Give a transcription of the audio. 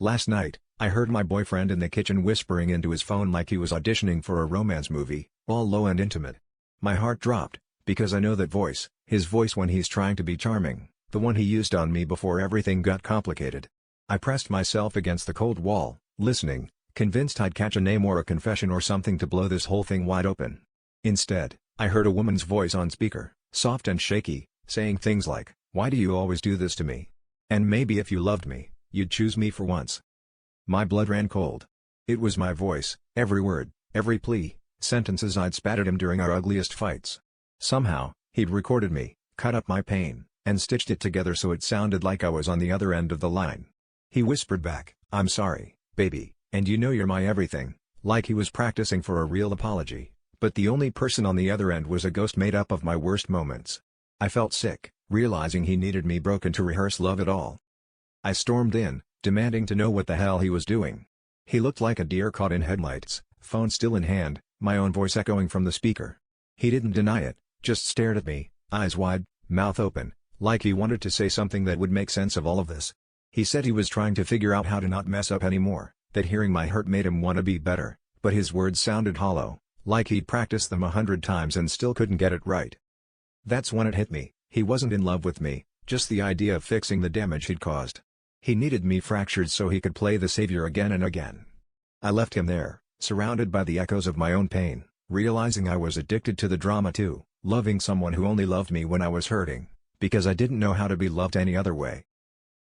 Last night, I heard my boyfriend in the kitchen whispering into his phone like he was auditioning for a romance movie, all low and intimate. My heart dropped, because I know that voice, his voice when he's trying to be charming, the one he used on me before everything got complicated. I pressed myself against the cold wall, listening, convinced I'd catch a name or a confession or something to blow this whole thing wide open. Instead, I heard a woman's voice on speaker, soft and shaky, saying things like, "Why do you always do this to me? And maybe if you loved me, you'd choose me for once." My blood ran cold. It was my voice, every word, every plea, sentences I'd spat at him during our ugliest fights. Somehow, he'd recorded me, cut up my pain, and stitched it together so it sounded like I was on the other end of the line. He whispered back, "I'm sorry, baby, and you know you're my everything," like he was practicing for a real apology, but the only person on the other end was a ghost made up of my worst moments. I felt sick, realizing he needed me broken to rehearse love at all. I stormed in, demanding to know what the hell he was doing. He looked like a deer caught in headlights, phone still in hand, my own voice echoing from the speaker. He didn't deny it, just stared at me, eyes wide, mouth open, like he wanted to say something that would make sense of all of this. He said he was trying to figure out how to not mess up anymore, that hearing my hurt made him want to be better, but his words sounded hollow, like he'd practiced them 100 times and still couldn't get it right. That's when it hit me, he wasn't in love with me, just the idea of fixing the damage he'd caused. He needed me fractured so he could play the savior again and again. I left him there, surrounded by the echoes of my own pain, realizing I was addicted to the drama too, loving someone who only loved me when I was hurting, because I didn't know how to be loved any other way.